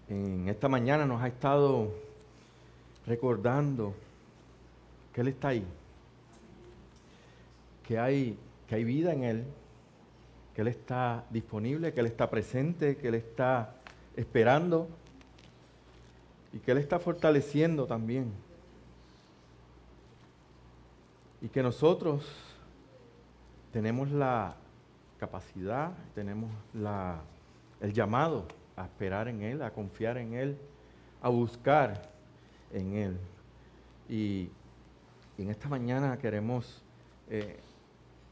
en esta mañana nos ha estado recordando que Él está ahí, que hay vida en Él, que Él está disponible, que Él está presente, que Él está esperando y que Él está fortaleciendo también. Y que nosotros tenemos la capacidad, tenemos el llamado a esperar en Él, a confiar en Él, a buscar en Él. Y en esta mañana queremos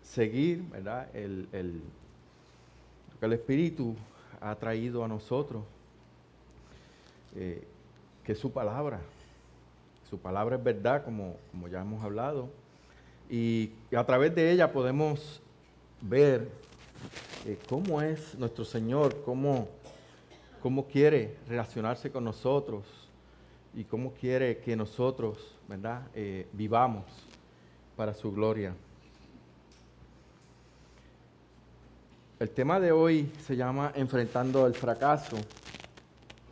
seguir, ¿verdad? Lo que el Espíritu ha traído a nosotros, que es su palabra. Su palabra es verdad, como ya hemos hablado. Y a través de ella podemos ver cómo es nuestro Señor, cómo quiere relacionarse con nosotros y cómo quiere que nosotros, ¿verdad?, vivamos para su gloria. El tema de hoy se llama Enfrentando el fracaso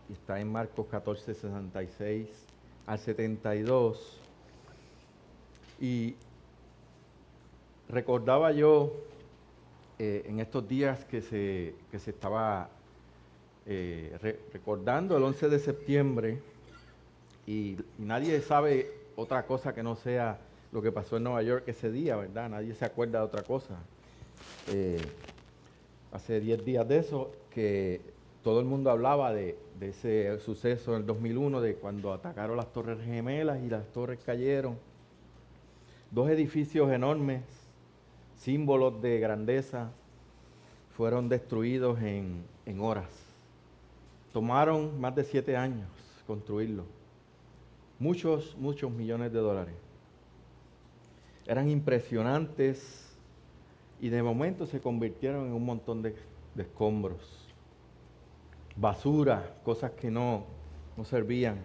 y está en Marcos 14, 66 al 72. Y recordaba yo en estos días que se estaba recordando el 11 de septiembre y nadie sabe otra cosa que no sea lo que pasó en Nueva York ese día, ¿verdad? Nadie se acuerda de otra cosa. Hace 10 días de eso que todo el mundo hablaba de ese suceso en el 2001, de cuando atacaron las Torres Gemelas y las torres cayeron. 2 edificios enormes, símbolos de grandeza, fueron destruidos en horas. Tomaron más de 7 años construirlo. Muchos millones de dólares. Eran impresionantes y de momento se convirtieron en un montón de escombros. Basura, cosas que no servían.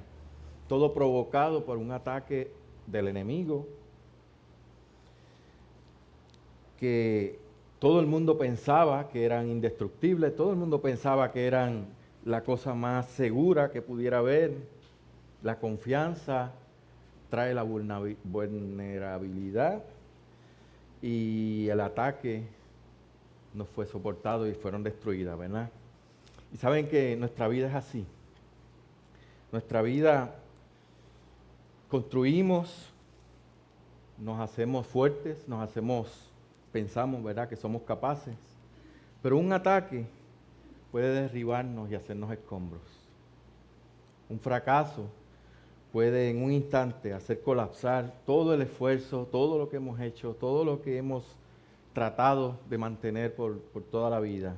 Todo provocado por un ataque del enemigo que todo el mundo pensaba que eran indestructibles, todo el mundo pensaba que eran la cosa más segura que pudiera haber. La confianza trae la vulnerabilidad y el ataque no fue soportado y fueron destruidas, ¿verdad? Y saben que nuestra vida es así. Nuestra vida construimos, nos hacemos fuertes, pensamos, ¿verdad?, que somos capaces, pero un ataque puede derribarnos y hacernos escombros. Un fracaso puede en un instante hacer colapsar todo el esfuerzo, todo lo que hemos hecho, todo lo que hemos tratado de mantener por toda la vida.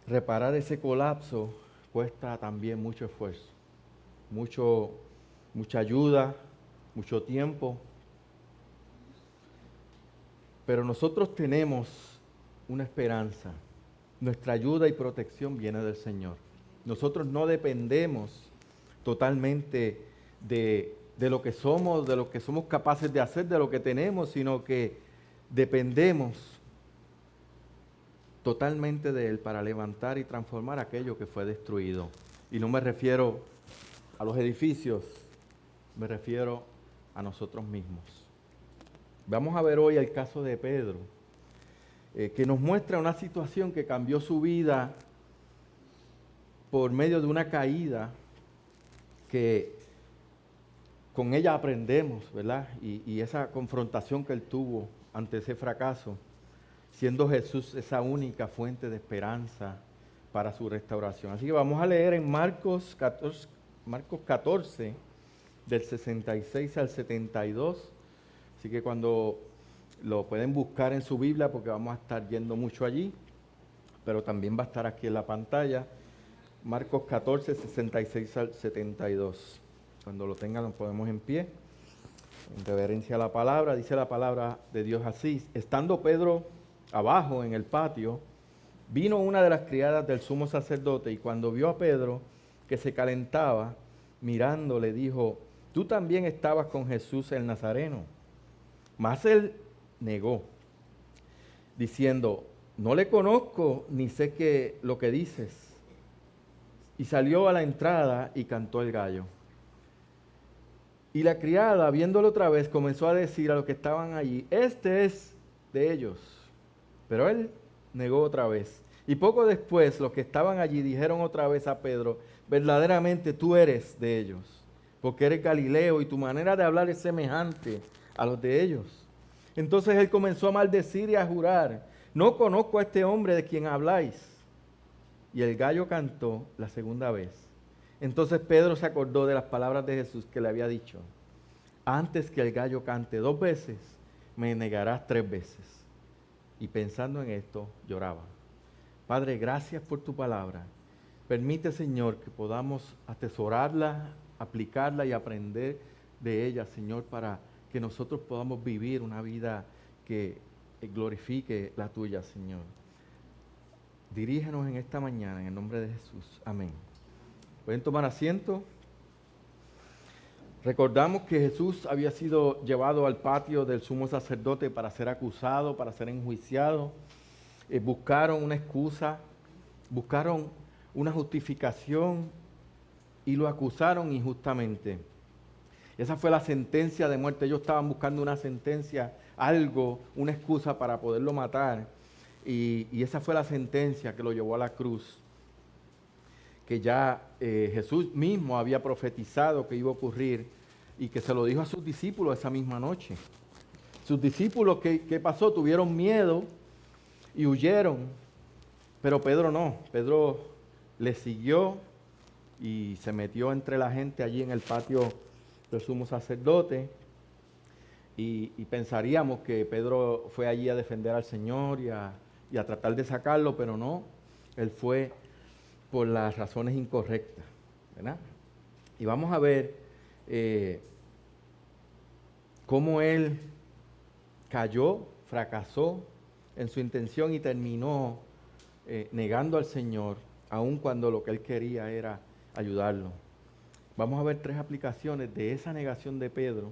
Reparar ese colapso cuesta también mucho esfuerzo, mucha ayuda, mucho tiempo. Pero nosotros tenemos una esperanza. Nuestra ayuda y protección viene del Señor. Nosotros no dependemos totalmente de lo que somos capaces de hacer, de lo que tenemos, sino que dependemos totalmente de Él para levantar y transformar aquello que fue destruido. Y no me refiero a los edificios, me refiero a nosotros mismos. Vamos a ver hoy el caso de Pedro, que nos muestra una situación que cambió su vida por medio de una caída que con ella aprendemos, ¿verdad? Y esa confrontación que él tuvo ante ese fracaso, siendo Jesús esa única fuente de esperanza para su restauración. Así que vamos a leer en Marcos 14, del 66 al 72. Así que cuando lo pueden buscar en su Biblia, porque vamos a estar yendo mucho allí, pero también va a estar aquí en la pantalla. Marcos 14, 66 al 72. Cuando lo tengan, nos ponemos en pie. En reverencia a la palabra, dice la palabra de Dios así: estando Pedro abajo en el patio, vino una de las criadas del sumo sacerdote y cuando vio a Pedro que se calentaba, mirando, le dijo: tú también estabas con Jesús el Nazareno. Mas él negó, diciendo: no le conozco ni sé lo que dices. y salió a la entrada y cantó el gallo. Y la criada, viéndolo otra vez, comenzó a decir a los que estaban allí, este es de ellos. Pero él negó otra vez. Y poco después los que estaban allí dijeron otra vez a Pedro, verdaderamente tú eres de ellos, porque eres Galileo y tu manera de hablar es semejante a los de ellos. Entonces él comenzó a maldecir y a jurar, no conozco a este hombre de quien habláis. Y el gallo cantó la segunda vez. Entonces Pedro se acordó de las palabras de Jesús que le había dicho, antes que el gallo cante 2 veces, me negarás 3 veces. Y pensando en esto, lloraba. Padre, gracias por tu palabra. Permite, Señor, que podamos atesorarla, aplicarla y aprender de ella, Señor, para que nosotros podamos vivir una vida que glorifique la tuya, Señor. Dirígenos en esta mañana, en el nombre de Jesús. Amén. ¿Pueden tomar asiento? Recordamos que Jesús había sido llevado al patio del sumo sacerdote para ser acusado, para ser enjuiciado. Buscaron una excusa, buscaron una justificación y lo acusaron injustamente. Esa fue la sentencia de muerte. Ellos estaban buscando una sentencia, algo, una excusa para poderlo matar. Y esa fue la sentencia que lo llevó a la cruz, que ya Jesús mismo había profetizado que iba a ocurrir y que se lo dijo a sus discípulos esa misma noche. Sus discípulos, ¿qué pasó? Tuvieron miedo y huyeron, pero Pedro no. Pedro le siguió y se metió entre la gente allí en el patio del sumo sacerdote. Y pensaríamos que Pedro fue allí a defender al Señor y a tratar de sacarlo, pero no. Él fue por las razones incorrectas, ¿verdad? Y vamos a ver cómo él cayó, fracasó en su intención y terminó negando al Señor, aun cuando lo que él quería era ayudarlo. Vamos a ver 3 aplicaciones de esa negación de Pedro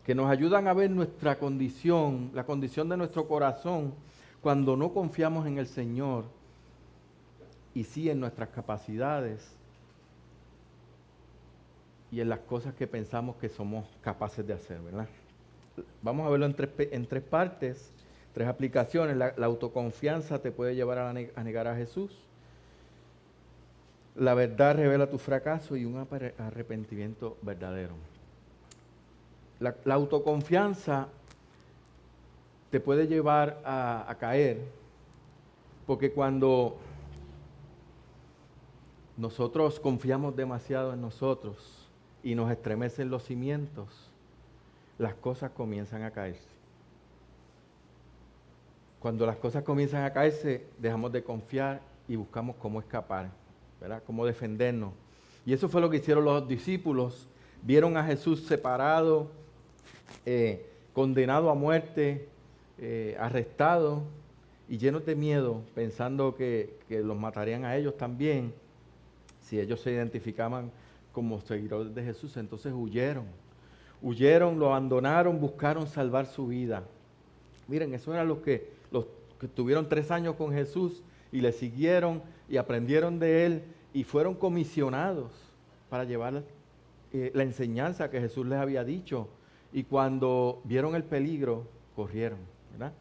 que nos ayudan a ver nuestra condición, la condición de nuestro corazón cuando no confiamos en el Señor y sí en nuestras capacidades y en las cosas que pensamos que somos capaces de hacer, ¿verdad? Vamos a verlo en 3 partes, 3 aplicaciones. La autoconfianza te puede llevar a negar a Jesús. La verdad revela tu fracaso y un arrepentimiento verdadero. La autoconfianza te puede llevar a caer, porque cuando nosotros confiamos demasiado en nosotros y nos estremecen los cimientos, las cosas comienzan a caerse. Cuando las cosas comienzan a caerse, dejamos de confiar y buscamos cómo escapar, ¿verdad? Cómo defendernos. Y eso fue lo que hicieron los discípulos. Vieron a Jesús separado, condenado a muerte, arrestado y llenos de miedo, pensando que los matarían a ellos también. Si ellos se identificaban como seguidores de Jesús, entonces huyeron, lo abandonaron, buscaron salvar su vida. Miren, eso eran los que estuvieron 3 años con Jesús y le siguieron y aprendieron de él y fueron comisionados para llevar la enseñanza que Jesús les había dicho. Y cuando vieron el peligro, corrieron, ¿verdad?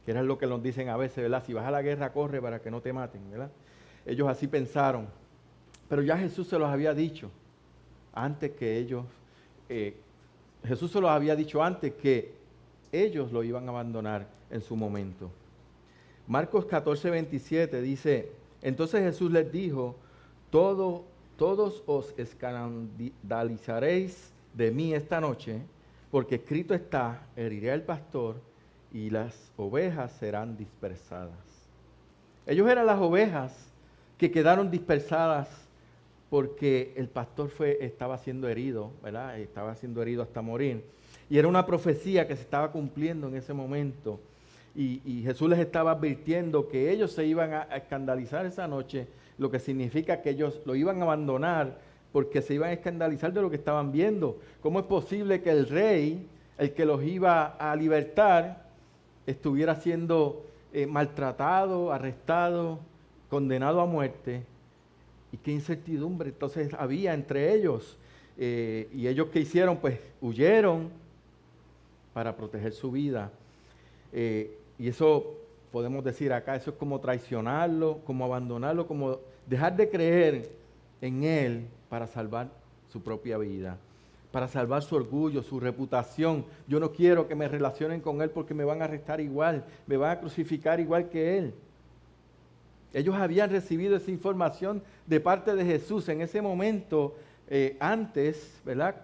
Que era lo que nos dicen a veces, ¿verdad? Si vas a la guerra, corre para que no te maten, ¿verdad? Ellos así pensaron. Pero ya Jesús se los había dicho antes que ellos, Jesús se los había dicho antes que ellos lo iban a abandonar en su momento. Marcos 14:27 dice, entonces Jesús les dijo, todos os escandalizaréis de mí esta noche, porque escrito está, heriré al pastor y las ovejas serán dispersadas. Ellos eran las ovejas que quedaron dispersadas porque el pastor estaba siendo herido, ¿verdad? Estaba siendo herido hasta morir. Y era una profecía que se estaba cumpliendo en ese momento. Y Jesús les estaba advirtiendo que ellos se iban a escandalizar esa noche, lo que significa que ellos lo iban a abandonar porque se iban a escandalizar de lo que estaban viendo. ¿Cómo es posible que el rey, el que los iba a libertar, estuviera siendo maltratado, arrestado, condenado a muerte? Y qué incertidumbre entonces había entre ellos. Y ellos, ¿qué hicieron? Pues huyeron para proteger su vida. Y eso podemos decir acá, eso es como traicionarlo, como abandonarlo, como dejar de creer en Él para salvar su propia vida, para salvar su orgullo, su reputación. Yo no quiero que me relacionen con Él porque me van a arrestar igual, me van a crucificar igual que Él. Ellos habían recibido esa información de parte de Jesús en ese momento. Antes, ¿verdad?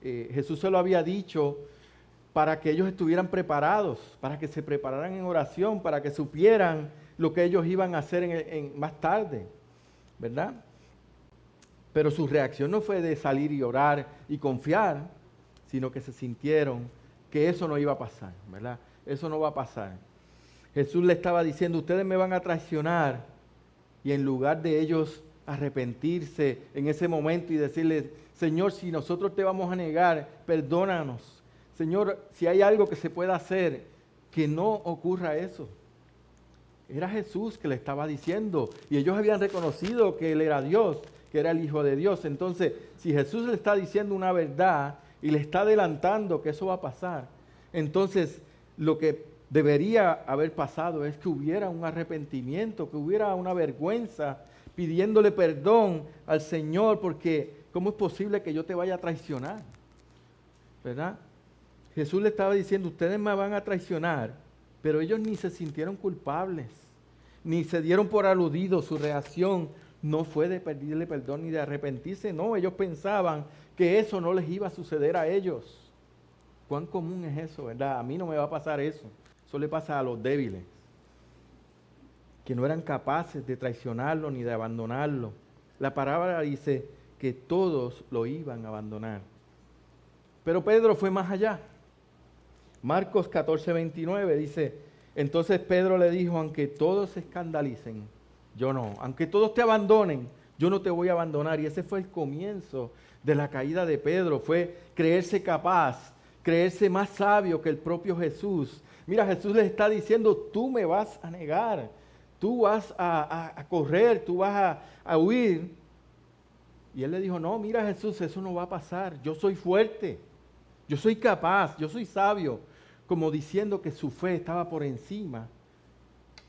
Jesús se lo había dicho para que ellos estuvieran preparados, para que se prepararan en oración, para que supieran lo que ellos iban a hacer más tarde, ¿verdad? Pero su reacción no fue de salir y orar y confiar, sino que se sintieron que eso no iba a pasar, ¿verdad? Eso no va a pasar. Jesús le estaba diciendo, ustedes me van a traicionar, y en lugar de ellos arrepentirse en ese momento y decirle, Señor, si nosotros te vamos a negar, perdónanos. Señor, si hay algo que se pueda hacer, que no ocurra eso. Era Jesús que le estaba diciendo, y ellos habían reconocido que Él era Dios, que era el Hijo de Dios. Entonces, si Jesús le está diciendo una verdad y le está adelantando que eso va a pasar, entonces lo que debería haber pasado es que hubiera un arrepentimiento, que hubiera una vergüenza, pidiéndole perdón al Señor, porque ¿cómo es posible que yo te vaya a traicionar? ¿Verdad? Jesús le estaba diciendo, ustedes me van a traicionar, pero ellos ni se sintieron culpables, ni se dieron por aludidos. Su reacción no fue de pedirle perdón ni de arrepentirse, no, ellos pensaban que eso no les iba a suceder a ellos. ¿Cuán común es eso, verdad? A mí no me va a pasar eso. Eso le pasa a los débiles, que no eran capaces de traicionarlo ni de abandonarlo. La palabra dice que todos lo iban a abandonar. Pero Pedro fue más allá. Marcos 14:29 dice, entonces Pedro le dijo, aunque todos se escandalicen, yo no. Aunque todos te abandonen, yo no te voy a abandonar. Y ese fue el comienzo de la caída de Pedro. Fue creerse capaz, creerse más sabio que el propio Jesús. Mira, Jesús les está diciendo, tú me vas a negar, tú vas a correr, tú vas a huir. Y él le dijo, no, mira Jesús, eso no va a pasar. Yo soy fuerte, yo soy capaz, yo soy sabio. Como diciendo que su fe estaba por encima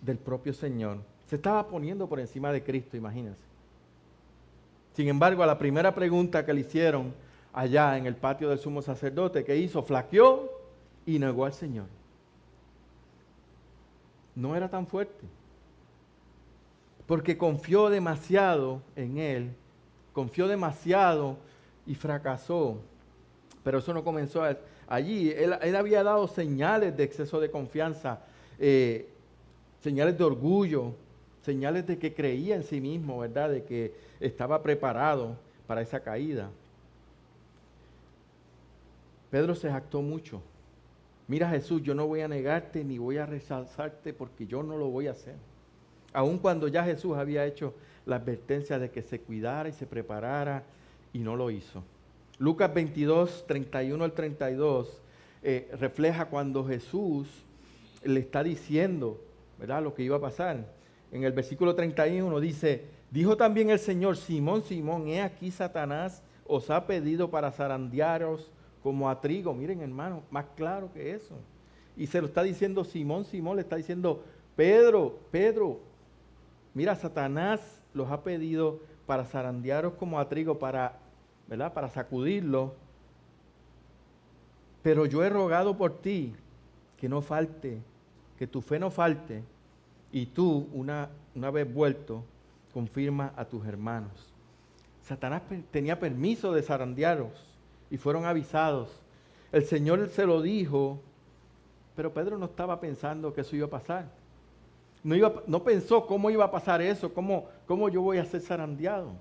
del propio Señor. Se estaba poniendo por encima de Cristo, imagínense. Sin embargo, a la primera pregunta que le hicieron allá en el patio del sumo sacerdote, ¿qué hizo? Flaqueó y negó al Señor. No era tan fuerte. Porque confió demasiado en Él. Confió demasiado y fracasó. Pero eso no comenzó allí. Él había dado señales de exceso de confianza, señales de orgullo, señales de que creía en sí mismo, ¿verdad? De que estaba preparado para esa caída. Pedro se jactó mucho. Mira Jesús, yo no voy a negarte ni voy a rechazarte porque yo no lo voy a hacer. Aun cuando ya Jesús había hecho la advertencia de que se cuidara y se preparara y no lo hizo. Lucas 22, 31 al 32 refleja cuando Jesús le está diciendo, ¿verdad?, lo que iba a pasar. En el versículo 31 dice, dijo también el Señor, Simón, Simón, he aquí Satanás os ha pedido para zarandearos como a trigo. Miren, hermano, más claro que eso. Y se lo está diciendo Simón, Simón le está diciendo, Pedro, Pedro, mira, Satanás los ha pedido para zarandearos como a trigo, ¿verdad?, para sacudirlo. Pero yo he rogado por ti que no falte, que tu fe no falte, y tú, una vez vuelto, confirma a tus hermanos. Satanás tenía permiso de zarandearos y fueron avisados. El Señor se lo dijo, pero Pedro no estaba pensando que eso iba a pasar. No pensó cómo iba a pasar eso, cómo yo voy a ser zarandeado.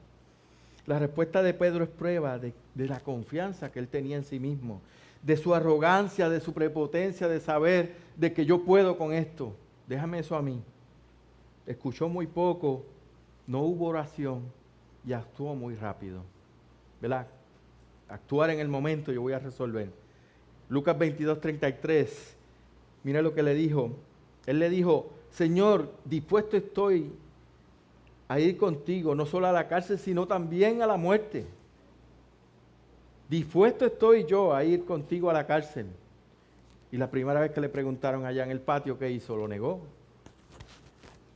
La respuesta de Pedro es prueba de la confianza que él tenía en sí mismo, de su arrogancia, de su prepotencia, de saber de que yo puedo con esto. Déjame eso a mí. Escuchó muy poco, no hubo oración y actuó muy rápido. ¿Verdad? Actuar en el momento, yo voy a resolver. Lucas 22, 33, mira lo que le dijo. Él le dijo, Señor, dispuesto estoy a ir contigo, no solo a la cárcel, sino también a la muerte. Dispuesto estoy yo a ir contigo a la cárcel. Y la primera vez que le preguntaron allá en el patio qué hizo, lo negó.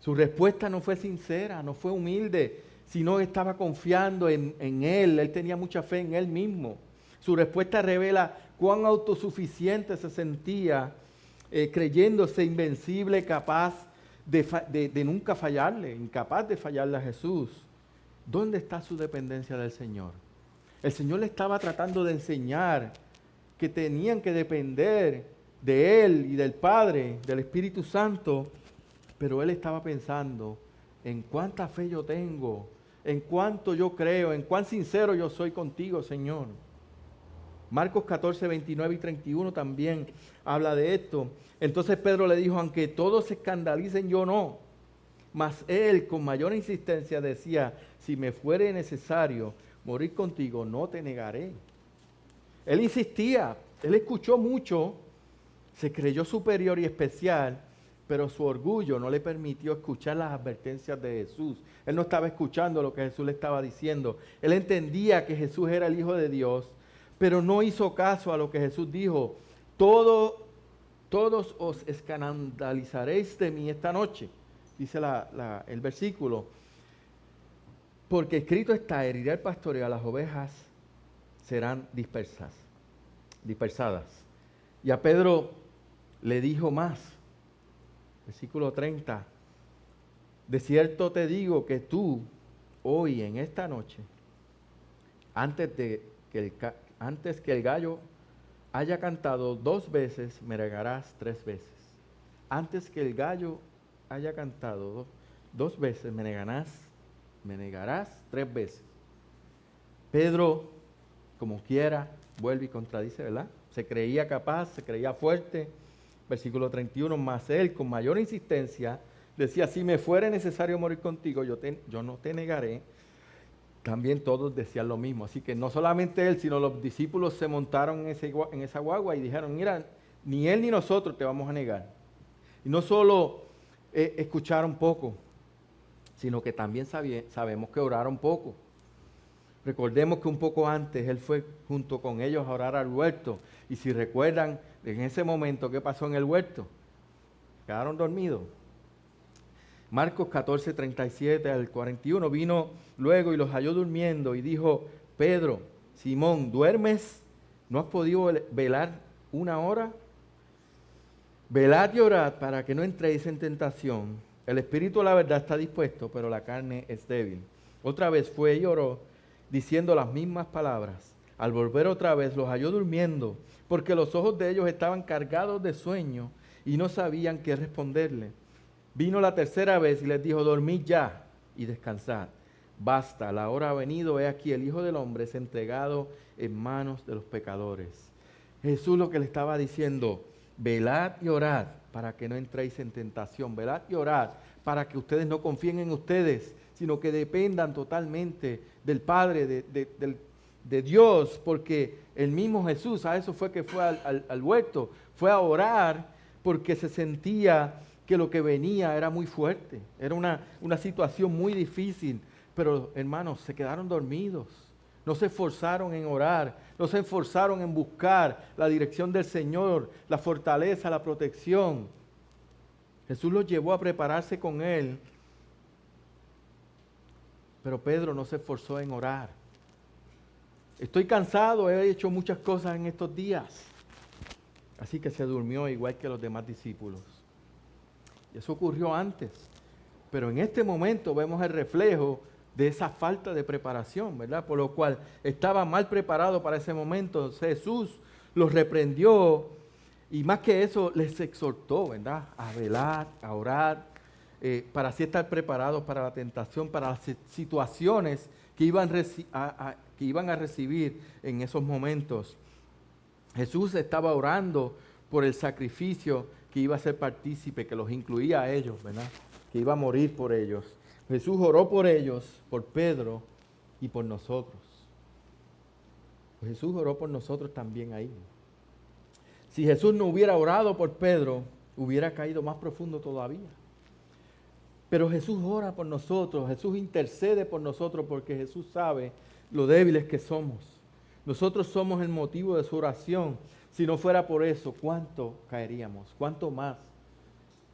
Su respuesta no fue sincera, no fue humilde, sino que estaba confiando en él. Él tenía mucha fe en él mismo. Su respuesta revela cuán autosuficiente se sentía, creyéndose invencible, capaz de nunca fallarle, incapaz de fallarle a Jesús. ¿Dónde está su dependencia del Señor? El Señor le estaba tratando de enseñar que tenían que depender de Él y del Padre, del Espíritu Santo, pero Él estaba pensando en cuánta fe yo tengo, en cuánto yo creo, en cuán sincero yo soy contigo, Señor. Marcos 14, 29 y 31 también habla de esto. Entonces Pedro le dijo, aunque todos se escandalicen, yo no. Mas él con mayor insistencia decía, si me fuere necesario morir contigo, no te negaré. Él insistía, él escuchó mucho, se creyó superior y especial, pero su orgullo no le permitió escuchar las advertencias de Jesús. Él no estaba escuchando lo que Jesús le estaba diciendo. Él entendía que Jesús era el Hijo de Dios, pero no hizo caso a lo que Jesús dijo. Todos os escandalizaréis de mí esta noche, dice el versículo. Porque escrito está, heriré al pastoreo, a las ovejas serán dispersadas. Y a Pedro le dijo más, versículo 30, de cierto te digo que tú, hoy en esta noche, antes que el gallo haya cantado 2 veces, me negarás 3 veces. Antes que el gallo haya cantado 2 veces, me negarás 3 veces. Pedro, como quiera, vuelve y contradice, ¿verdad? Se creía capaz, se creía fuerte. Versículo 31, mas él con mayor insistencia decía, si me fuere necesario morir contigo, yo no te negaré. También todos decían lo mismo. Así que no solamente él, sino los discípulos se montaron en esa guagua y dijeron, mira, ni él ni nosotros te vamos a negar. Y no solo escucharon poco, sino que también sabemos que oraron poco. Recordemos que un poco antes él fue junto con ellos a orar al huerto. Y si recuerdan, en ese momento, ¿qué pasó en el huerto? Quedaron dormidos. Marcos 14, 37 al 41, vino luego y los halló durmiendo y dijo, Pedro, Simón, ¿duermes? ¿No has podido velar 1 hora? Velad y orad para que no entréis en tentación. El espíritu, la verdad, está dispuesto, pero la carne es débil. Otra vez fue y oró, diciendo las mismas palabras. Al volver otra vez los halló durmiendo, porque los ojos de ellos estaban cargados de sueño y no sabían qué responderle. Vino la tercera vez y les dijo, dormid ya y descansad. Basta, la hora ha venido, he aquí el Hijo del Hombre es entregado en manos de los pecadores. Jesús lo que le estaba diciendo, velad y orad para que no entréis en tentación. Velad y orad para que ustedes no confíen en ustedes, sino que dependan totalmente del Padre, de Dios, porque el mismo Jesús a eso fue que fue al huerto, fue a orar porque se sentía que lo que venía era muy fuerte, era una situación muy difícil, pero hermanos, se quedaron dormidos, no se esforzaron en orar, no se esforzaron en buscar la dirección del Señor, la fortaleza, la protección. Jesús los llevó a prepararse con Él, pero Pedro no se esforzó en orar. Estoy cansado, he hecho muchas cosas en estos días. Así que se durmió igual que los demás discípulos. Y eso ocurrió antes. Pero en este momento vemos el reflejo de esa falta de preparación, ¿verdad? Por lo cual estaba mal preparado para ese momento. Jesús los reprendió y más que eso les exhortó, ¿verdad? A velar, a orar, para así estar preparados para la tentación, para las situaciones que iban a recibir en esos momentos. Jesús estaba orando por el sacrificio que iba a ser partícipe, que los incluía a ellos, ¿verdad? Que iba a morir por ellos. Jesús oró por ellos, por Pedro y por nosotros. Jesús oró por nosotros también ahí. Si Jesús no hubiera orado por Pedro, hubiera caído más profundo todavía. Pero Jesús ora por nosotros, Jesús intercede por nosotros porque Jesús sabe lo débiles que somos. Nosotros somos el motivo de su oración. Si no fuera por eso, ¿cuánto caeríamos? ¿Cuánto más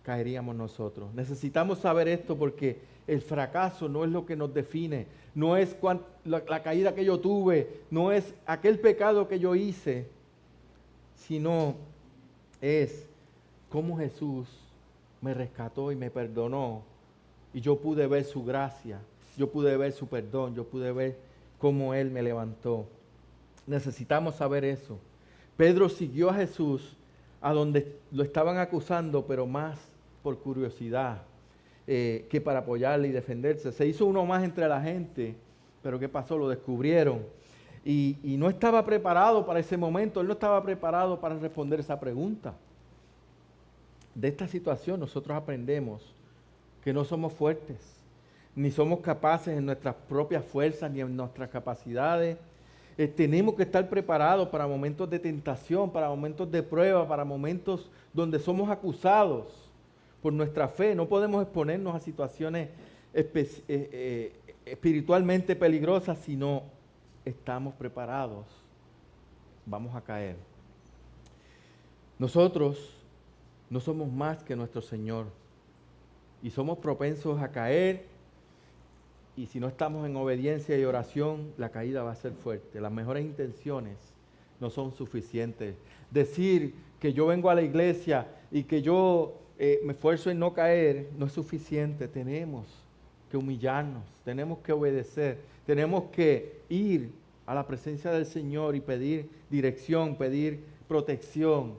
caeríamos nosotros? Necesitamos saber esto porque el fracaso no es lo que nos define, no es la caída que yo tuve, no es aquel pecado que yo hice, sino es cómo Jesús me rescató y me perdonó y yo pude ver su gracia, yo pude ver su perdón, yo pude ver cómo Él me levantó. Necesitamos saber eso. Pedro siguió a Jesús a donde lo estaban acusando, pero más por curiosidad que para apoyarle y defenderse. Se hizo uno más entre la gente, pero ¿qué pasó? Lo descubrieron. Y no estaba preparado para ese momento, él no estaba preparado para responder esa pregunta. De esta situación nosotros aprendemos que no somos fuertes, ni somos capaces en nuestras propias fuerzas, ni en nuestras capacidades. Tenemos que estar preparados para momentos de tentación, para momentos de prueba, para momentos donde somos acusados por nuestra fe. No podemos exponernos a situaciones espiritualmente peligrosas si no estamos preparados. Vamos a caer. Nosotros no somos más que nuestro Señor y somos propensos a caer, y si no estamos en obediencia y oración, la caída va a ser fuerte. Las mejores intenciones no son suficientes. Decir que yo vengo a la iglesia y que yo me esfuerzo en no caer no es suficiente. Tenemos que humillarnos, tenemos que obedecer, tenemos que ir a la presencia del Señor y pedir dirección, pedir protección,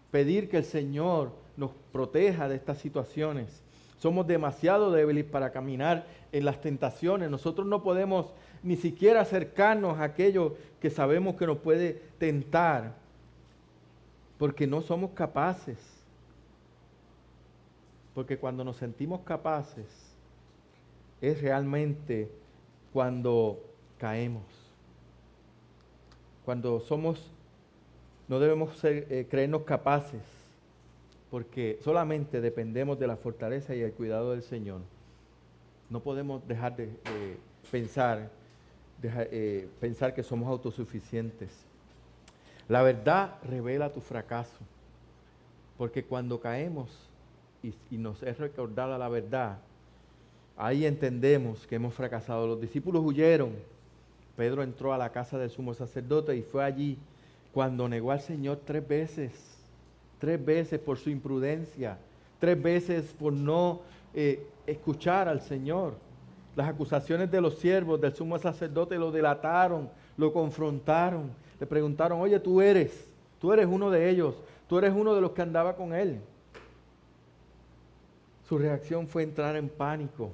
pedir que el Señor nos proteja de estas situaciones. Somos demasiado débiles para caminar en las tentaciones. Nosotros no podemos ni siquiera acercarnos a aquello que sabemos que nos puede tentar, porque no somos capaces. Porque cuando nos sentimos capaces, es realmente cuando caemos. Cuando no debemos creernos capaces, porque solamente dependemos de la fortaleza y el cuidado del Señor. No podemos dejar de pensar que somos autosuficientes. La verdad revela tu fracaso, porque cuando caemos y nos es recordada la verdad, ahí entendemos que hemos fracasado. Los discípulos huyeron. Pedro entró a la casa del sumo sacerdote y fue allí cuando negó al Señor 3 veces. 3 veces por su imprudencia, 3 veces por no escuchar al Señor. Las acusaciones de los siervos del sumo sacerdote lo delataron, lo confrontaron, le preguntaron: oye, tú eres uno de ellos, tú eres uno de los que andaba con él. Su reacción fue entrar en pánico.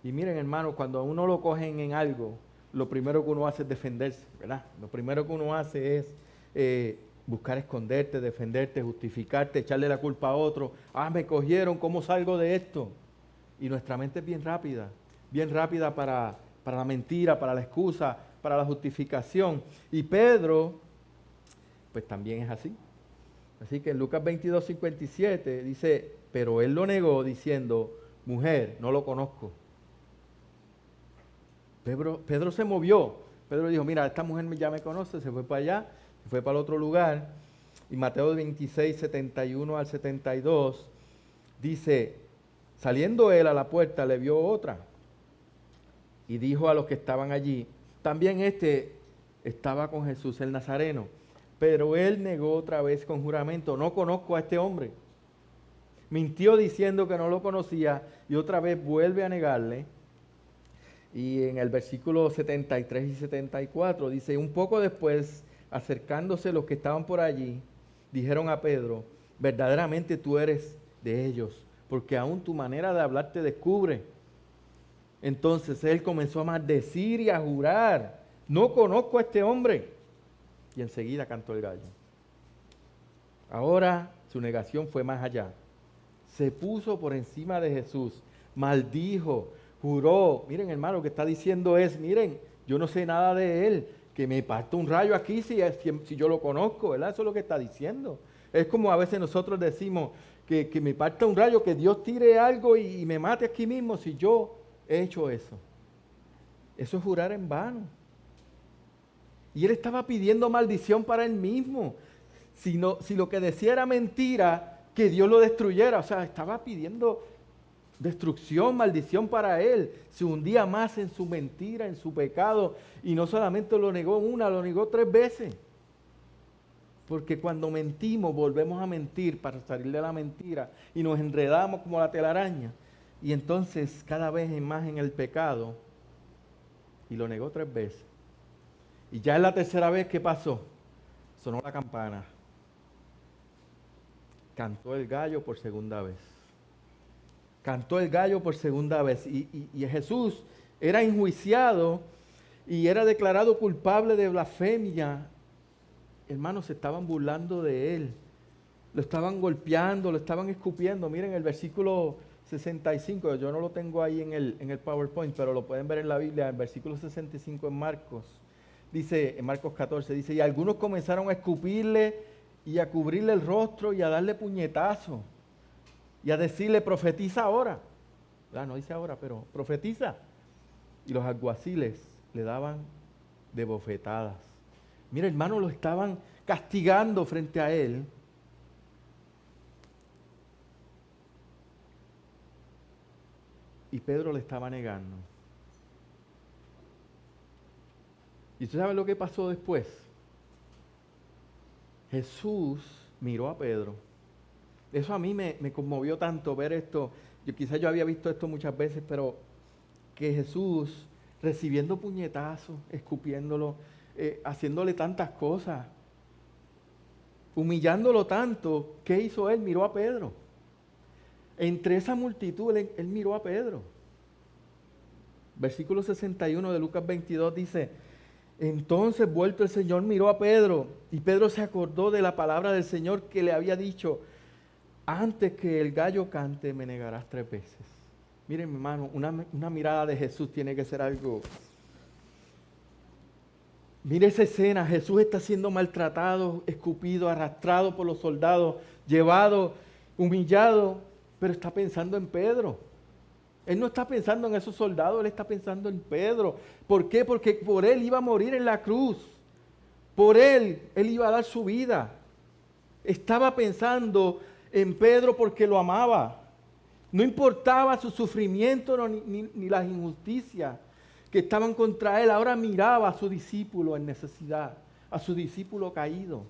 Y miren, hermanos, cuando a uno lo cogen en algo, lo primero que uno hace es defenderse, ¿verdad? Lo primero que uno hace es buscar esconderte, defenderte, justificarte, echarle la culpa a otro. Me cogieron, ¿cómo salgo de esto? Y nuestra mente es bien rápida para la mentira, para la excusa, para la justificación. Y Pedro, pues también es así. Así que en Lucas 22:57 dice: pero él lo negó diciendo: mujer, no lo conozco. Pedro se movió. Pedro dijo: mira, esta mujer ya me conoce, se fue para allá, se fue para el otro lugar. Y Mateo 26:71 al 72 dice: saliendo él a la puerta, le vio otra y dijo a los que estaban allí: también este estaba con Jesús el Nazareno. Pero él negó otra vez con juramento: no conozco a este hombre. Mintió diciendo que no lo conocía y otra vez vuelve a negarle. Y en el versículo 73 y 74 dice: un poco después, acercándose los que estaban por allí, dijeron a Pedro: verdaderamente tú eres de ellos, porque aún tu manera de hablar te descubre. Entonces él comenzó a maldecir y a jurar: no conozco a este hombre. Y enseguida cantó el gallo. Ahora su negación fue más allá. Se puso por encima de Jesús, maldijo, juró. Miren, hermano, lo que está diciendo es: miren, yo no sé nada de él, que me parta un rayo aquí si yo lo conozco, ¿verdad? Eso es lo que está diciendo. Es como a veces nosotros decimos que me parta un rayo, que Dios tire algo y me mate aquí mismo si yo he hecho eso. Eso es jurar en vano. Y él estaba pidiendo maldición para él mismo. Si lo que decía era mentira, que Dios lo destruyera. O sea, estaba pidiendo destrucción, maldición para él. Se hundía más en su mentira, en su pecado. Y no solamente lo negó una, lo negó 3 veces. Porque cuando mentimos, volvemos a mentir para salir de la mentira. Y nos enredamos como la telaraña. Y entonces cada vez más en el pecado. Y lo negó 3 veces. Y ya en la tercera vez, ¿qué pasó? Sonó la campana. Cantó el gallo por segunda vez. Cantó el gallo por segunda vez. Y Jesús era enjuiciado y era declarado culpable de blasfemia. Hermanos, se estaban burlando de él. Lo estaban golpeando, lo estaban escupiendo. Miren el versículo 65. Yo no lo tengo ahí en el PowerPoint, pero lo pueden ver en la Biblia. El versículo 65 en Marcos. Dice, en Marcos 14, dice, y algunos comenzaron a escupirle y a cubrirle el rostro y a darle puñetazos y a decirle, profetiza ahora. No dice ahora, pero profetiza. Y los alguaciles le daban de bofetadas. Mira, hermano, lo estaban castigando frente a él. Y Pedro le estaba negando. ¿Y usted sabe lo que pasó después? Jesús miró a Pedro. Eso a mí me conmovió tanto ver esto. Quizás yo había visto esto muchas veces, pero que Jesús recibiendo puñetazos, escupiéndolo, haciéndole tantas cosas, humillándolo tanto, ¿qué hizo él? Miró a Pedro. Entre esa multitud, él miró a Pedro. Versículo 61 de Lucas 22 dice, entonces vuelto el Señor miró a Pedro y Pedro se acordó de la palabra del Señor que le había dicho, antes que el gallo cante me negarás 3 veces. Miren, mi hermano, una mirada de Jesús tiene que ser algo. Mire esa escena, Jesús está siendo maltratado, escupido, arrastrado por los soldados, llevado, humillado, pero está pensando en Pedro. Él no está pensando en esos soldados, él está pensando en Pedro. ¿Por qué? Porque por él iba a morir en la cruz. Por él iba a dar su vida. Estaba pensando en Pedro porque lo amaba. No importaba su sufrimiento ni las injusticias que estaban contra él. Ahora miraba a su discípulo en necesidad, a su discípulo caído.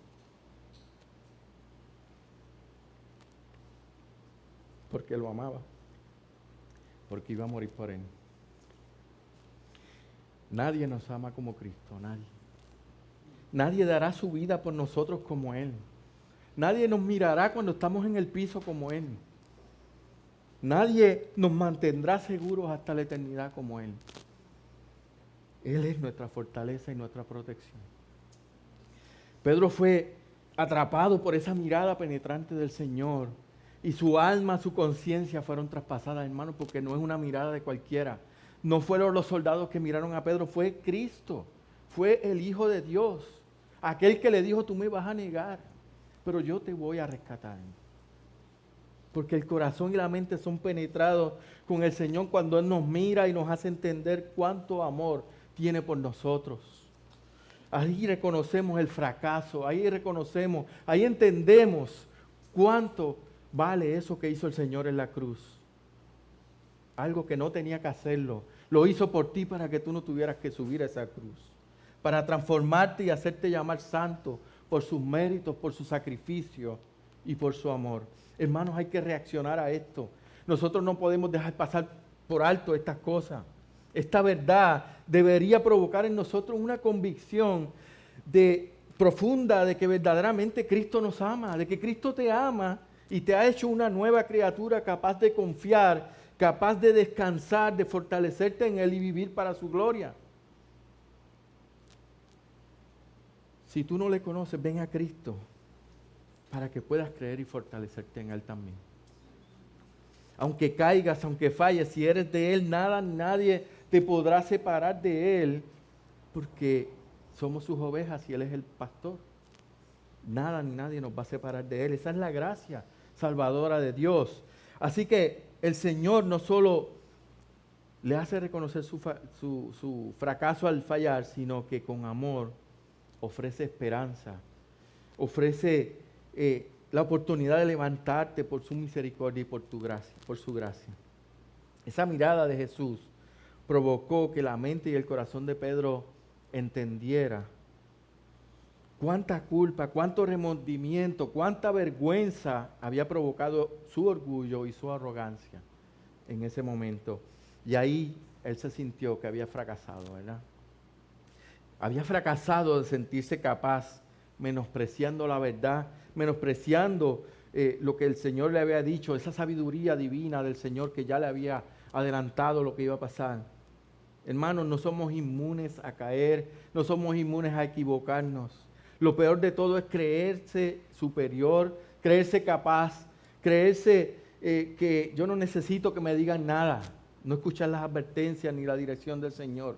Porque lo amaba. Porque iba a morir por él. Nadie nos ama como Cristo, nadie. Nadie dará su vida por nosotros como Él. Nadie nos mirará cuando estamos en el piso como Él. Nadie nos mantendrá seguros hasta la eternidad como Él. Él es nuestra fortaleza y nuestra protección. Pedro fue atrapado por esa mirada penetrante del Señor. Y su alma, su conciencia fueron traspasadas, hermano, porque no es una mirada de cualquiera. No fueron los soldados que miraron a Pedro, fue Cristo. Fue el Hijo de Dios. Aquel que le dijo, tú me vas a negar, pero yo te voy a rescatar. Porque el corazón y la mente son penetrados con el Señor cuando Él nos mira y nos hace entender cuánto amor tiene por nosotros. Ahí reconocemos el fracaso, ahí reconocemos, ahí entendemos cuánto vale eso que hizo el Señor en la cruz. Algo que no tenía que hacerlo. Lo hizo por ti para que tú no tuvieras que subir a esa cruz. Para transformarte y hacerte llamar santo por sus méritos, por su sacrificio y por su amor. Hermanos, hay que reaccionar a esto. Nosotros no podemos dejar pasar por alto estas cosas. Esta verdad debería provocar en nosotros una convicción profunda de que verdaderamente Cristo nos ama, de que Cristo te ama y te ha hecho una nueva criatura capaz de confiar, capaz de descansar, de fortalecerte en Él y vivir para su gloria. Si tú no le conoces, ven a Cristo para que puedas creer y fortalecerte en Él también. Aunque caigas, aunque falles, si eres de Él, nada ni nadie te podrá separar de Él, porque somos sus ovejas y Él es el pastor. Nada ni nadie nos va a separar de Él. Esa es la gracia. salvadora de Dios. Así que el Señor no solo le hace reconocer su fracaso al fallar, sino que con amor ofrece esperanza, ofrece la oportunidad de levantarte por su misericordia y por su gracia. Esa mirada de Jesús provocó que la mente y el corazón de Pedro entendiera cuánta culpa, cuánto remordimiento, cuánta vergüenza había provocado su orgullo y su arrogancia en ese momento. Y ahí él se sintió que había fracasado, ¿verdad? Había fracasado de sentirse capaz, menospreciando la verdad, menospreciando lo que el Señor le había dicho, esa sabiduría divina del Señor que ya le había adelantado lo que iba a pasar. Hermanos, no somos inmunes a caer, no somos inmunes a equivocarnos. Lo peor de todo es creerse superior, creerse capaz, creerse que yo no necesito que me digan nada, no escuchar las advertencias ni la dirección del Señor.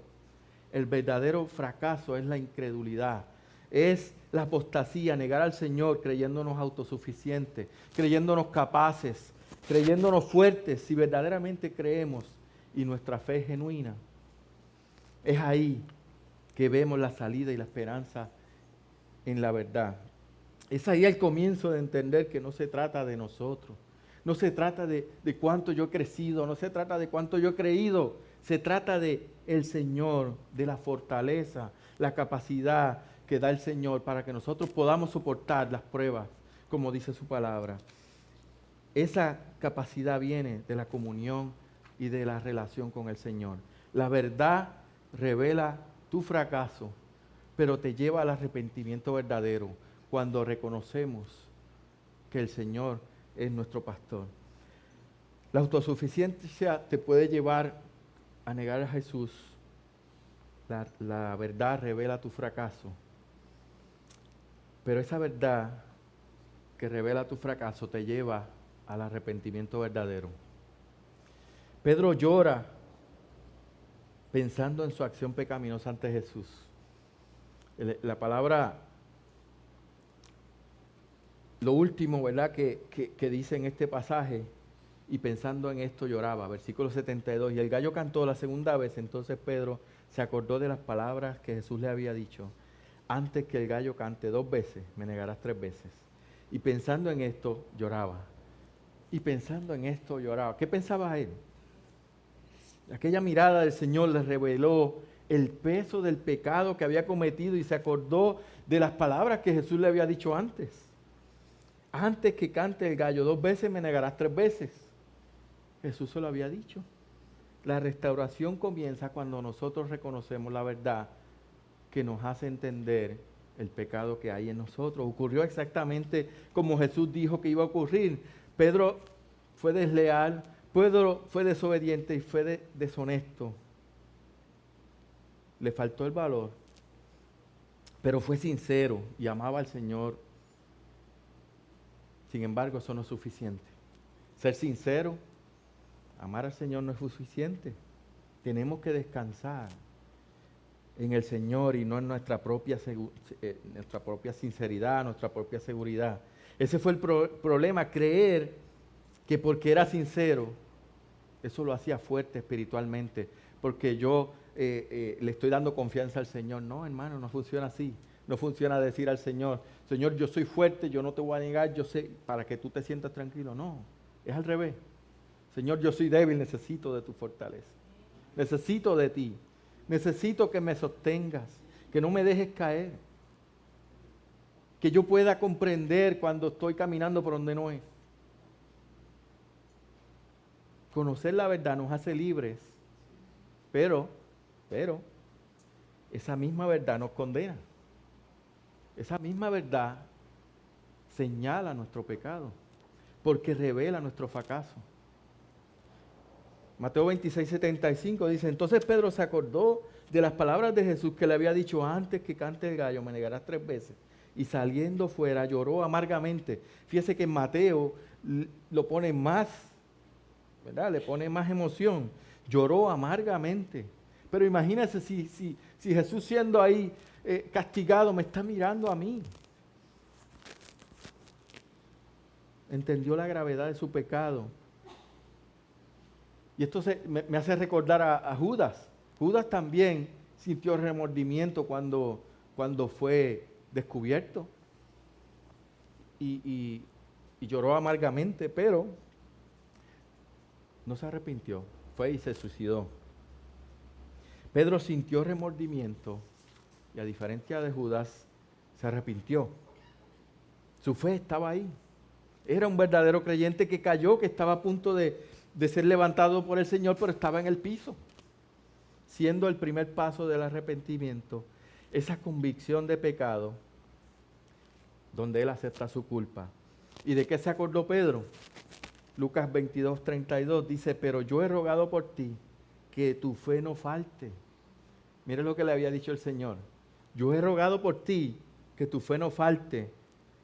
El verdadero fracaso es la incredulidad, es la apostasía, negar al Señor creyéndonos autosuficientes, creyéndonos capaces, creyéndonos fuertes, si verdaderamente creemos y nuestra fe es genuina. Es ahí que vemos la salida y la esperanza en la verdad. Es ahí el comienzo de entender que no se trata de nosotros, no se trata de cuánto yo he crecido, no se trata de cuánto yo he creído, se trata de el Señor, de la fortaleza, la capacidad que da el Señor para que nosotros podamos soportar las pruebas, como dice su palabra. Esa capacidad viene de la comunión y de la relación con el Señor. La verdad revela tu fracaso, pero te lleva al arrepentimiento verdadero cuando reconocemos que el Señor es nuestro pastor. La autosuficiencia te puede llevar a negar a Jesús. La verdad revela tu fracaso, pero esa verdad que revela tu fracaso te lleva al arrepentimiento verdadero. Pedro llora pensando en su acción pecaminosa ante Jesús. La palabra, lo último, ¿verdad?, que dice en este pasaje, y pensando en esto lloraba, versículo 72, y el gallo cantó la segunda vez, entonces Pedro se acordó de las palabras que Jesús le había dicho, antes que el gallo cante 2 veces, me negarás 3 veces. Y pensando en esto, lloraba. Y pensando en esto, lloraba. ¿Qué pensaba él? Aquella mirada del Señor le reveló el peso del pecado que había cometido y se acordó de las palabras que Jesús le había dicho antes. Antes que cante el gallo 2 veces, me negarás 3 veces. Jesús se lo había dicho. La restauración comienza cuando nosotros reconocemos la verdad que nos hace entender el pecado que hay en nosotros. Ocurrió exactamente como Jesús dijo que iba a ocurrir. Pedro fue desleal, Pedro fue desobediente y fue deshonesto. Le faltó el valor, pero fue sincero y amaba al Señor. Sin embargo, eso no es suficiente. Ser sincero, amar al Señor no es suficiente. Tenemos que descansar en el Señor y no en nuestra propia sinceridad, nuestra propia seguridad. Ese fue el problema, creer que porque era sincero, eso lo hacía fuerte espiritualmente, porque yo le estoy dando confianza al Señor. No, hermano, no funciona así. No funciona decir al Señor, Señor, yo soy fuerte, yo no te voy a negar, yo sé, para que tú te sientas tranquilo. No, es al revés. Señor, yo soy débil, necesito de tu fortaleza. Necesito de ti. Necesito que me sostengas, que no me dejes caer. Que yo pueda comprender cuando estoy caminando por donde no es. Conocer la verdad nos hace libres, pero esa misma verdad nos condena. Esa misma verdad señala nuestro pecado, porque revela nuestro fracaso. Mateo 26, 75 dice, entonces Pedro se acordó de las palabras de Jesús que le había dicho, antes que cante el gallo me negarás 3 veces. Y saliendo fuera lloró amargamente. Fíjese que en Mateo lo pone más, ¿verdad? Le pone más emoción. Lloró amargamente. Pero imagínese si Jesús siendo ahí castigado me está mirando a mí. entendió la gravedad de su pecado. Y esto me hace recordar a Judas. Judas también sintió remordimiento cuando fue descubierto y lloró amargamente, pero no se arrepintió, fue y se suicidó. Pedro sintió remordimiento y, a diferencia de Judas, se arrepintió. Su fe estaba ahí. Era un verdadero creyente que cayó, que estaba a punto de ser levantado por el Señor, pero estaba en el piso. Siendo el primer paso del arrepentimiento, esa convicción de pecado, donde él acepta su culpa. ¿Y de qué se acordó Pedro? Lucas 22:32 dice, pero yo he rogado por ti que tu fe no falte. Mire lo que le había dicho el Señor. Yo he rogado por ti que tu fe no falte.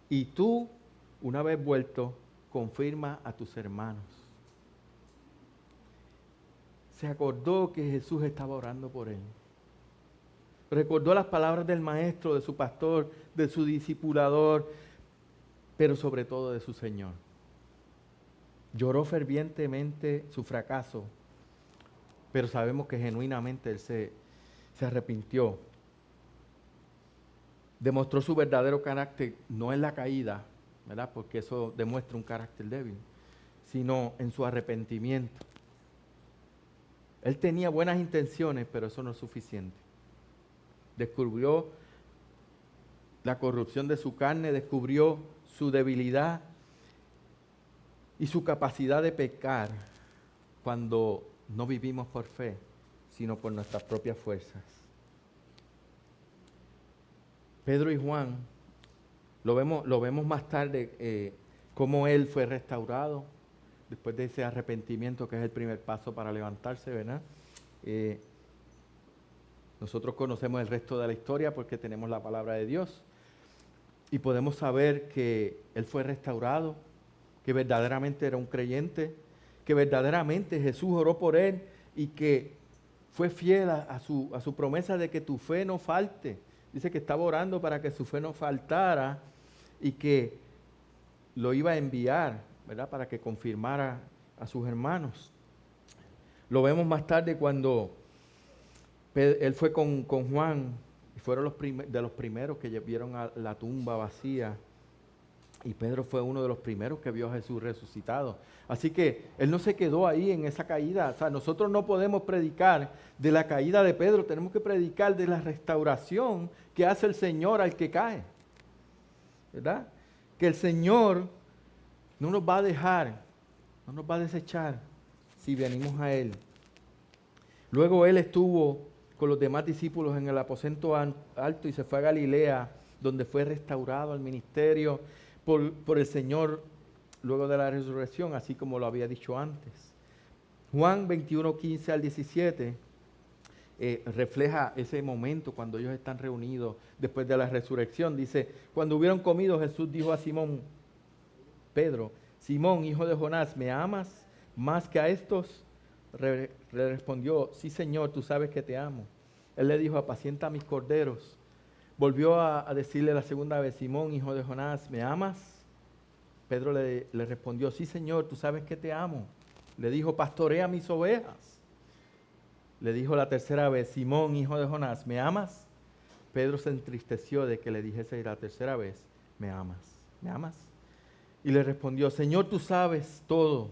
Y tú, una vez vuelto, confirma a tus hermanos. Se acordó que Jesús estaba orando por él. Recordó las palabras del maestro, de su pastor, de su discipulador, pero sobre todo de su Señor. Lloró fervientemente su fracaso, pero sabemos que genuinamente él se arrepintió. Demostró su verdadero carácter, no en la caída, ¿verdad? Porque eso demuestra un carácter débil, sino en su arrepentimiento. Él tenía buenas intenciones, pero eso no es suficiente. Descubrió la corrupción de su carne, descubrió su debilidad y su capacidad de pecar cuando no vivimos por fe, sino por nuestras propias fuerzas. Pedro y Juan, lo vemos más tarde, cómo él fue restaurado después de ese arrepentimiento que es el primer paso para levantarse, ¿verdad? Nosotros conocemos el resto de la historia porque tenemos la palabra de Dios y podemos saber que él fue restaurado, que verdaderamente era un creyente, que verdaderamente Jesús oró por él y que fue fiel a su promesa de que tu fe no falte. Dice que estaba orando para que su fe no faltara y que lo iba a enviar, ¿verdad? Para que confirmara a sus hermanos. Lo vemos más tarde cuando él fue con Juan y fueron de los primeros que vieron a la tumba vacía. Y Pedro fue uno de los primeros que vio a Jesús resucitado. Así que él no se quedó ahí en esa caída. O sea, nosotros no podemos predicar de la caída de Pedro, tenemos que predicar de la restauración que hace el Señor al que cae. ¿Verdad? Que el Señor no nos va a dejar, no nos va a desechar si venimos a Él. Luego Él estuvo con los demás discípulos en el aposento alto y se fue a Galilea, donde fue restaurado al ministerio por el Señor luego de la resurrección, así como lo había dicho antes. Juan 21:15 al 17 refleja ese momento cuando ellos están reunidos después de la resurrección. Dice, cuando hubieron comido, Jesús dijo a Simón Pedro, Simón, hijo de Jonás, ¿me amas más que a estos? Le respondió, sí, Señor, tú sabes que te amo. Él le dijo, apacienta a mis corderos. Volvió a decirle la segunda vez, Simón, hijo de Jonás, ¿me amas? Pedro le respondió, sí, Señor, tú sabes que te amo. Le dijo, pastorea mis ovejas. Le dijo la tercera vez, Simón, hijo de Jonás, ¿me amas? Pedro se entristeció de que le dijese la tercera vez, ¿me amas? ¿Me amas? Y le respondió, Señor, tú sabes todo,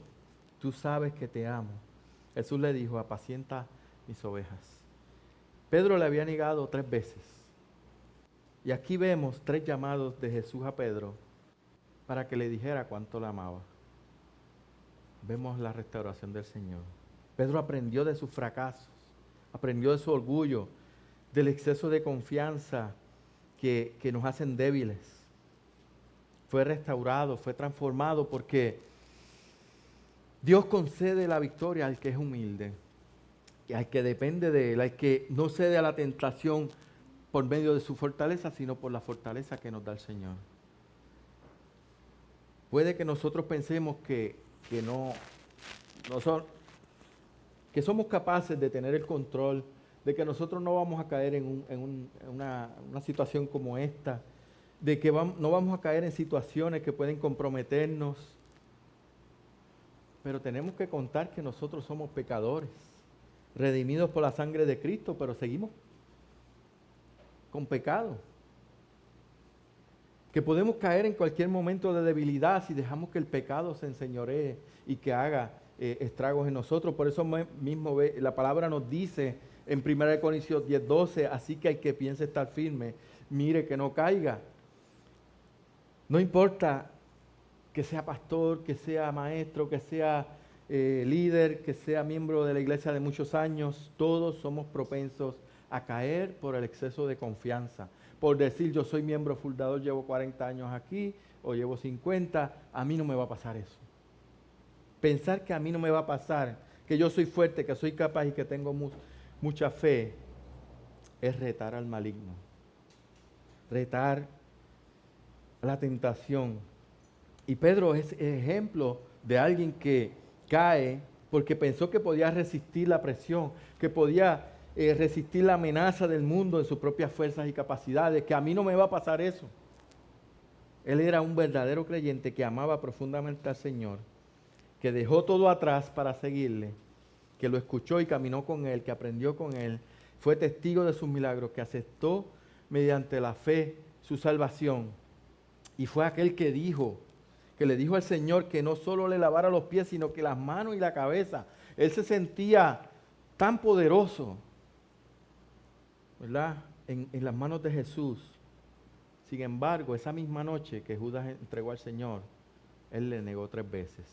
tú sabes que te amo. Jesús le dijo, apacienta mis ovejas. Pedro le había negado 3 veces. Y aquí vemos 3 llamados de Jesús a Pedro para que le dijera cuánto le amaba. Vemos la restauración del Señor. Pedro aprendió de sus fracasos, aprendió de su orgullo, del exceso de confianza que nos hacen débiles. Fue restaurado, fue transformado porque Dios concede la victoria al que es humilde, al que depende de Él, al que no cede a la tentación por medio de su fortaleza, sino por la fortaleza que nos da el Señor. Puede que nosotros pensemos que somos capaces de tener el control, de que nosotros no vamos a caer en una situación como esta, de que no vamos a caer en situaciones que pueden comprometernos, pero tenemos que contar que nosotros somos pecadores, redimidos por la sangre de Cristo, pero seguimos con pecado. Que podemos caer en cualquier momento de debilidad si dejamos que el pecado se enseñoree y que haga estragos en nosotros. Por eso mismo la palabra nos dice en 1 Corintios 10:12, así que el que piense estar firme, mire que no caiga. No importa que sea pastor, que sea maestro, que sea líder, que sea miembro de la iglesia de muchos años, todos somos propensos a caer por el exceso de confianza. Por decir, yo soy miembro fundador, llevo 40 años aquí, o llevo 50, a mí no me va a pasar eso. Pensar que a mí no me va a pasar, que yo soy fuerte, que soy capaz y que tengo mucha fe, es retar al maligno. Retar la tentación. Y Pedro es ejemplo de alguien que cae porque pensó que podía resistir la presión, que podía resistir la amenaza del mundo en sus propias fuerzas y capacidades, que a mí no me va a pasar eso. Él era un verdadero creyente que amaba profundamente al Señor, que dejó todo atrás para seguirle, que lo escuchó y caminó con Él, que aprendió con Él, fue testigo de sus milagros, que aceptó mediante la fe su salvación. Y fue aquel que le dijo al Señor que no solo le lavara los pies, sino que las manos y la cabeza. Él se sentía tan poderoso, ¿verdad?, en las manos de Jesús. Sin embargo, esa misma noche que Judas entregó al Señor, Él le negó 3 veces.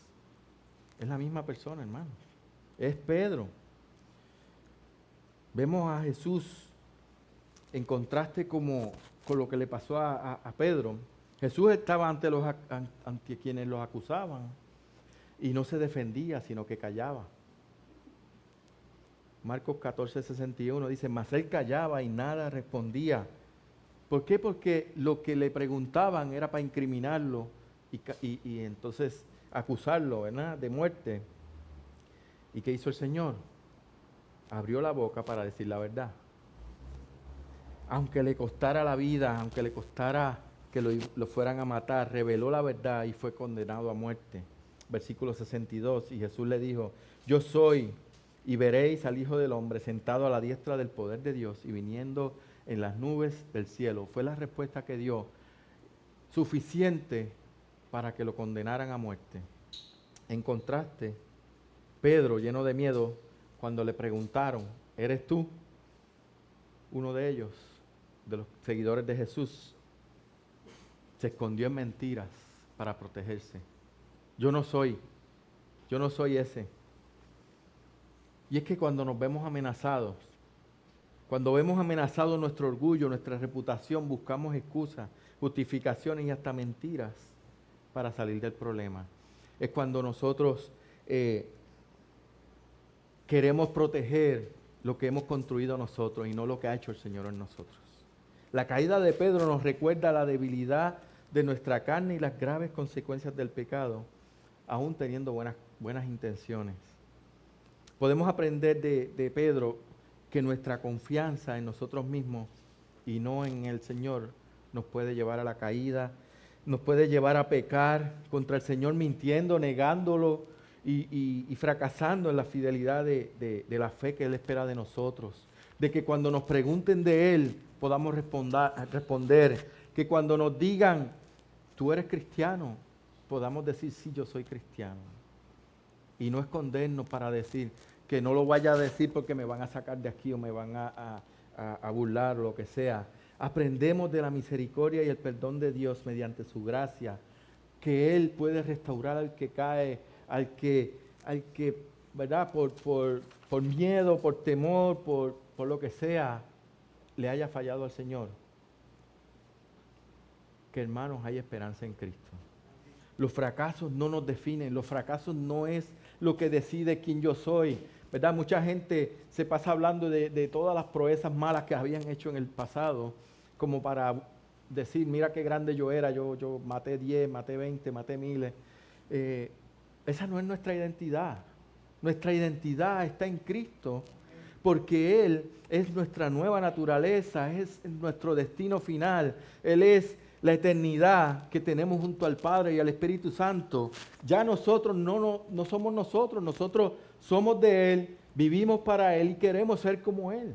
Es la misma persona, hermano. Es Pedro. Vemos a Jesús en contraste con lo que le pasó a Pedro. Jesús estaba ante quienes los acusaban y no se defendía, sino que callaba. Marcos 14:61 dice, mas él callaba y nada respondía. ¿Por qué? Porque lo que le preguntaban era para incriminarlo y entonces acusarlo, ¿verdad?, de muerte. ¿Y qué hizo el Señor? Abrió la boca para decir la verdad. Aunque le costara la vida, aunque le costara que lo fueran a matar, reveló la verdad y fue condenado a muerte. Versículo 62, y Jesús le dijo, yo soy, y veréis al Hijo del Hombre sentado a la diestra del poder de Dios y viniendo en las nubes del cielo. Fue la respuesta que dio, suficiente para que lo condenaran a muerte. En contraste, Pedro, lleno de miedo, cuando le preguntaron, ¿eres tú uno de ellos, de los seguidores de Jesús? Se escondió en mentiras para protegerse. Yo no soy ese. Y es que cuando nos vemos amenazados, cuando vemos amenazado nuestro orgullo, nuestra reputación, buscamos excusas, justificaciones y hasta mentiras para salir del problema. Es cuando nosotros queremos proteger lo que hemos construido nosotros y no lo que ha hecho el Señor en nosotros. La caída de Pedro nos recuerda la debilidad de nuestra carne y las graves consecuencias del pecado, aún teniendo buenas intenciones. Podemos aprender de Pedro que nuestra confianza en nosotros mismos y no en el Señor nos puede llevar a la caída, nos puede llevar a pecar contra el Señor mintiendo, negándolo y fracasando en la fidelidad de la fe que Él espera de nosotros. De que cuando nos pregunten de Él podamos responder, que cuando nos digan, tú eres cristiano, podamos decir, sí, yo soy cristiano. Y no escondernos para decir que no lo vaya a decir porque me van a sacar de aquí o me van a burlar o lo que sea. Aprendemos de la misericordia y el perdón de Dios mediante su gracia, que Él puede restaurar al que cae, al que ¿verdad?, por miedo, por temor, por lo que sea, le haya fallado al Señor. Que hermanos, hay esperanza en Cristo. Los fracasos no nos definen, los fracasos no es lo que decide quién yo soy, ¿verdad? Mucha gente se pasa hablando de todas las proezas malas que habían hecho en el pasado, como para decir, mira qué grande yo era, yo maté 10, maté 20, maté miles. Esa no es nuestra identidad. Nuestra identidad está en Cristo, porque Él es nuestra nueva naturaleza, es nuestro destino final. Él es la eternidad que tenemos junto al Padre y al Espíritu Santo, ya nosotros no somos nosotros, nosotros somos de Él, vivimos para Él y queremos ser como Él.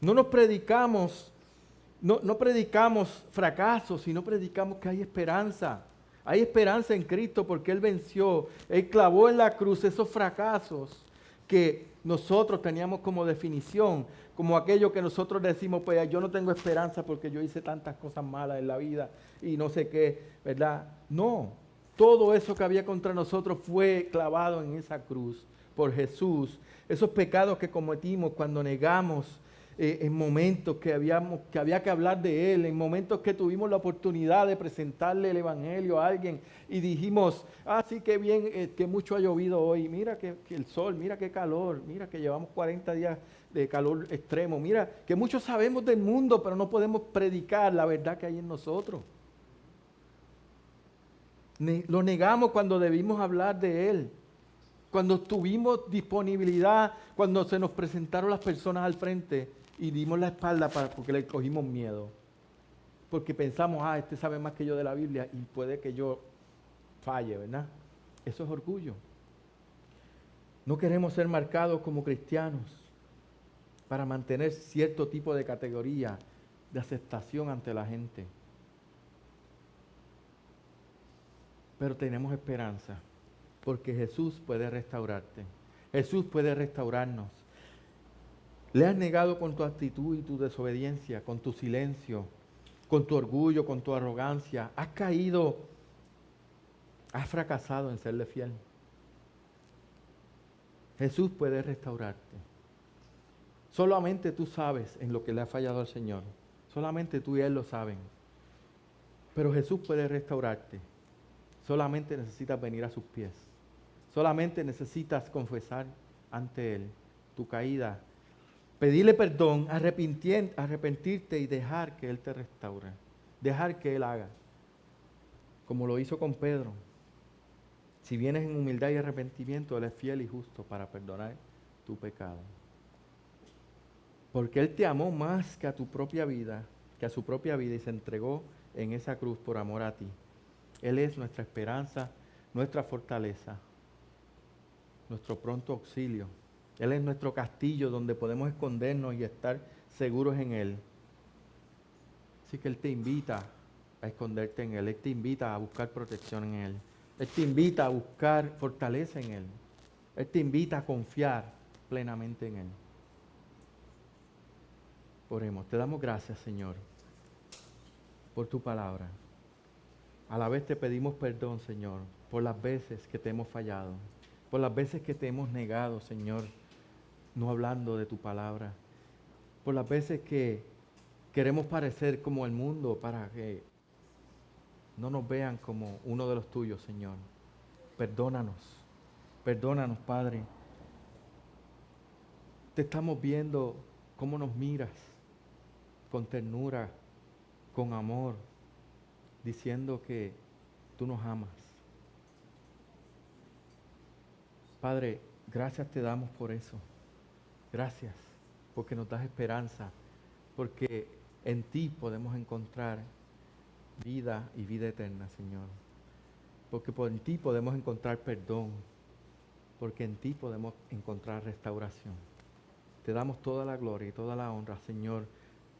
No nos predicamos, no predicamos fracasos, sino predicamos que hay esperanza. Hay esperanza en Cristo porque Él venció, Él clavó en la cruz esos fracasos que nosotros teníamos como definición, como aquello que nosotros decimos, pues yo no tengo esperanza porque yo hice tantas cosas malas en la vida y no sé qué, ¿verdad? No, todo eso que había contra nosotros fue clavado en esa cruz por Jesús. Esos pecados que cometimos cuando negamos en momentos que había que hablar de Él, en momentos que tuvimos la oportunidad de presentarle el Evangelio a alguien y dijimos, sí, qué bien, que mucho ha llovido hoy, mira que el sol, mira qué calor, mira que llevamos 40 días de calor extremo, mira que muchos sabemos del mundo, pero no podemos predicar la verdad que hay en nosotros. Lo negamos cuando debimos hablar de Él. Cuando tuvimos disponibilidad, cuando se nos presentaron las personas al frente y dimos la espalda porque le cogimos miedo. Porque pensamos, este sabe más que yo de la Biblia y puede que yo falle, ¿verdad? Eso es orgullo. No queremos ser marcados como cristianos para mantener cierto tipo de categoría de aceptación ante la gente. Pero tenemos esperanza. Porque Jesús puede restaurarte. Jesús puede restaurarnos. Le has negado con tu actitud y tu desobediencia, con tu silencio, con tu orgullo, con tu arrogancia. Has caído, has fracasado en serle fiel. Jesús puede restaurarte. Solamente tú sabes en lo que le ha fallado al Señor. Solamente tú y Él lo saben. Pero Jesús puede restaurarte. Solamente necesitas venir a sus pies. Solamente necesitas confesar ante Él tu caída, pedirle perdón, arrepentirte y dejar que Él te restaure, dejar que Él haga, como lo hizo con Pedro. Si vienes en humildad y arrepentimiento, Él es fiel y justo para perdonar tu pecado. Porque Él te amó más que a tu propia vida, que a su propia vida y se entregó en esa cruz por amor a ti. Él es nuestra esperanza, nuestra fortaleza, nuestro pronto auxilio. Él es nuestro castillo donde podemos escondernos y estar seguros en Él. Así que Él te invita a esconderte en Él. Él te invita a buscar protección en Él. Él te invita a buscar fortaleza en Él. Él te invita a confiar plenamente en Él. Oremos. Te damos gracias, Señor, por tu palabra. A la vez te pedimos perdón, Señor, por las veces que te hemos fallado, por las veces que te hemos negado, Señor, no hablando de tu palabra, por las veces que queremos parecer como el mundo para que no nos vean como uno de los tuyos, Señor. Perdónanos, perdónanos, Padre. Te estamos viendo cómo nos miras, con ternura, con amor, diciendo que tú nos amas. Padre, gracias te damos por eso. Gracias, porque nos das esperanza, porque en ti podemos encontrar vida y vida eterna, Señor. Porque en ti podemos encontrar perdón, porque en ti podemos encontrar restauración. Te damos toda la gloria y toda la honra, Señor,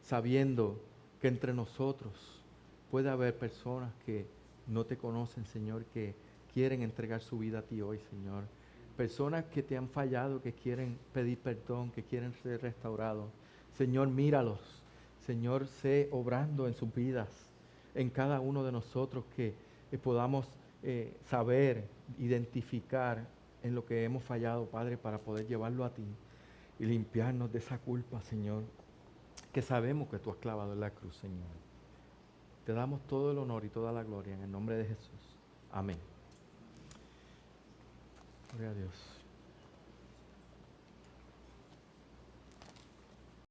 sabiendo que entre nosotros puede haber personas que no te conocen, Señor, que quieren entregar su vida a ti hoy, Señor. Personas que te han fallado, que quieren pedir perdón, que quieren ser restaurados. Señor, míralos. Señor, sé obrando en sus vidas, en cada uno de nosotros, que podamos saber, identificar en lo que hemos fallado, Padre, para poder llevarlo a ti y limpiarnos de esa culpa, Señor, que sabemos que tú has clavado en la cruz, Señor. Te damos todo el honor y toda la gloria en el nombre de Jesús. Amén. Gloria a Dios.